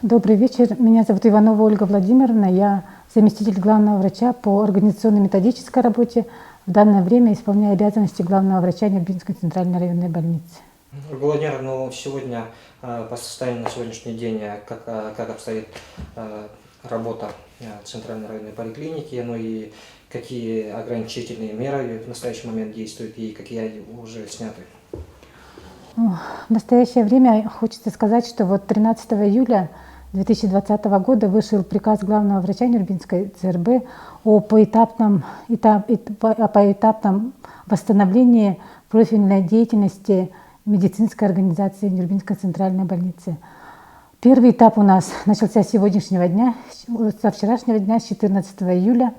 Добрый вечер. Меня зовут Иванова Ольга Владимировна. Я заместитель главного врача по организационно-методической работе. В данное время исполняю обязанности главного врача Нюрбинской центральной районной больницы. Владимир, ну сегодня по состоянию на сегодняшний день, как обстоит работа центральной районной поликлиники, ну и какие ограничительные меры в настоящий момент действуют и какие уже сняты? В настоящее время хочется сказать, что вот 13 июля 2020 года вышел приказ главного врача Нюрбинской ЦРБ о поэтапном восстановлении профильной деятельности медицинской организации Нюрбинской центральной больницы. Первый этап у нас начался с сегодняшнего дня, со вчерашнего дня, с 14 июля.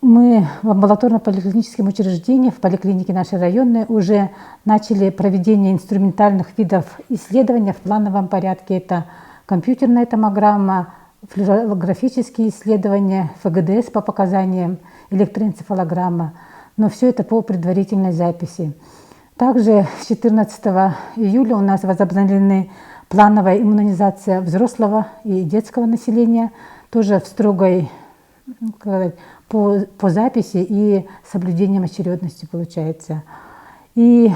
Мы в амбулаторно-поликлиническом учреждении, в поликлинике нашей районной, уже начали проведение инструментальных видов исследования в плановом порядке. Это компьютерная томограмма, флюорографические исследования, ФГДС по показаниям, электроэнцефалограмма. Но все это по предварительной записи. Также с 14 июля у нас возобновлены плановая иммунизация взрослого и детского населения, тоже в строгой, по записи и соблюдением очередности получается. И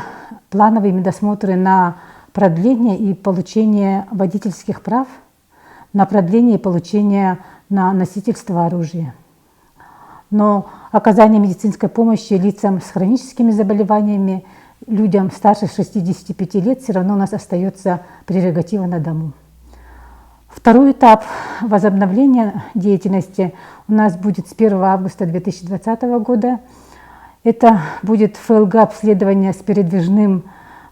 плановые медосмотры на продление и получение водительских прав, на продление и получение на носительство оружия. Но оказание медицинской помощи лицам с хроническими заболеваниями, людям старше 65 лет все равно у нас остается прерогатива на дому. Второй этап возобновления деятельности у нас будет с 1 августа 2020 года. Это будет ФЛГ-обследование с передвижным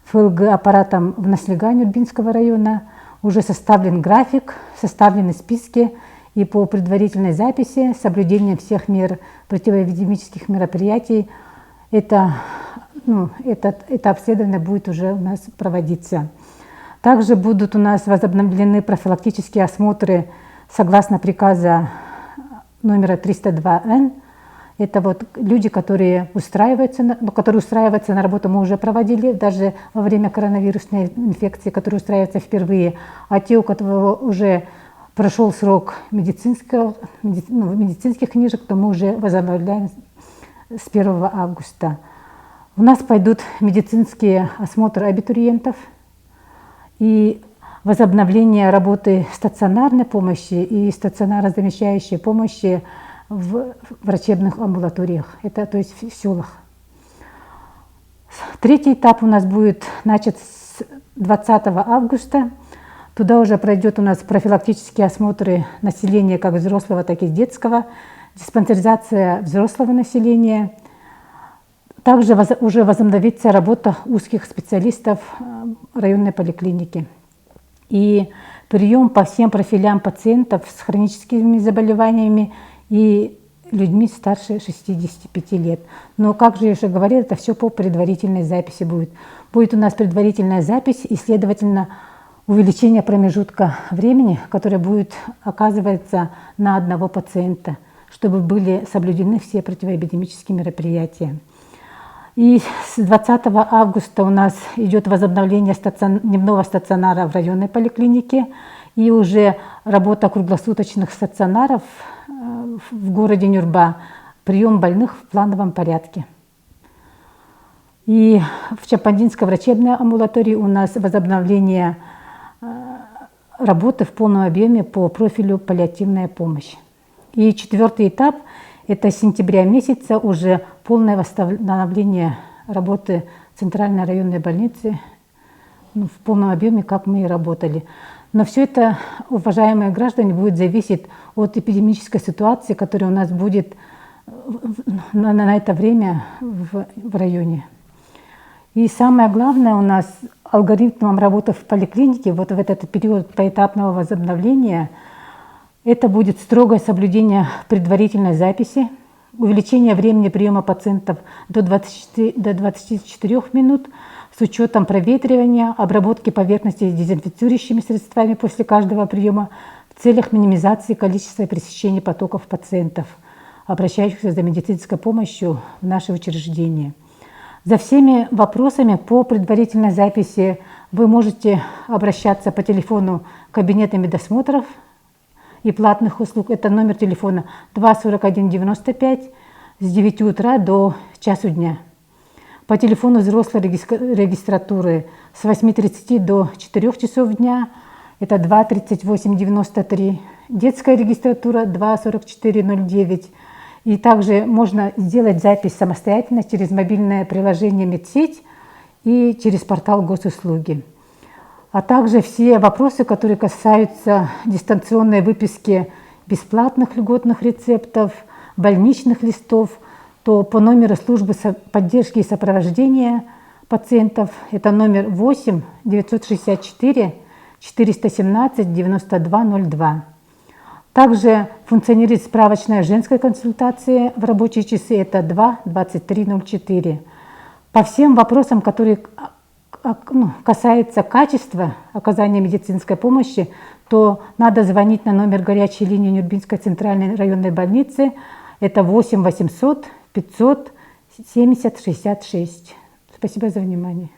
ФЛГ-аппаратом в Наслега Нюрбинского района. Уже составлен график, составлены списки, и по предварительной записи с соблюдением всех мер противоэпидемических мероприятий это обследование будет уже у нас проводиться. Также будут у нас возобновлены профилактические осмотры согласно приказа номера 302Н. Это вот люди, которые устраиваются на работу, мы уже проводили, даже во время коронавирусной инфекции, которые устраиваются впервые. А те, у которых уже прошел срок медицинских книжек, то мы уже возобновляем с 1 августа. У нас пойдут медицинские осмотры абитуриентов и возобновление работы стационарной помощи и стационарозамещающей помощи в врачебных амбулаториях, это то есть в селах. Третий этап у нас будет начат с 20 августа. Туда уже пройдет у нас профилактические осмотры населения, как взрослого, так и детского, диспансеризация взрослого населения. Также уже возобновится работа узких специалистов районной поликлиники. И прием по всем профилям пациентов с хроническими заболеваниями и людьми старше 65 лет. Но, как же я уже говорила, это все по предварительной записи будет. Будет у нас предварительная запись и, следовательно, увеличение промежутка времени, которое будет оказываться на одного пациента, чтобы были соблюдены все противоэпидемические мероприятия. И с 20 августа у нас идет возобновление дневного стационара в районной поликлинике и уже работа круглосуточных стационаров в городе Нюрба, прием больных в плановом порядке. И в Чапандинской врачебной амбулатории у нас возобновление работы в полном объеме по профилю паллиативная помощь. И четвертый этап – это с сентября месяца уже полное восстановление работы центральной районной больницы в полном объеме, как мы и работали. Но все это, уважаемые граждане, будет зависеть от эпидемической ситуации, которая у нас будет на это время в районе. И самое главное у нас алгоритмом работы в поликлинике вот в этот период поэтапного возобновления это будет строгое соблюдение предварительной записи, увеличение времени приема пациентов до 24 минут с учетом проветривания, обработки поверхности дезинфицирующими средствами после каждого приема в целях минимизации количества и пресечения потоков пациентов, обращающихся за медицинской помощью в наши учреждения. За всеми вопросами по предварительной записи вы можете обращаться по телефону кабинета медосмотров и платных услуг. Это номер телефона 24195 с 9 утра до часу дня. По телефону взрослой регистратуры с 8:30 до 4 часов дня. Это 23893. Детская регистратура 24409. И также можно сделать запись самостоятельно через мобильное приложение «Медсеть» и через портал госуслуги. А также все вопросы, которые касаются дистанционной выписки бесплатных льготных рецептов, больничных листов, то по номеру службы поддержки и сопровождения пациентов, это номер 8 964 417 9202. Также функционирует справочная женская консультация в рабочие часы, это 2 2304. По всем вопросам, которые касаются качества оказания медицинской помощи, то надо звонить на номер горячей линии Нюрбинской центральной районной больницы, это 8 800 500 70 66. Спасибо за внимание.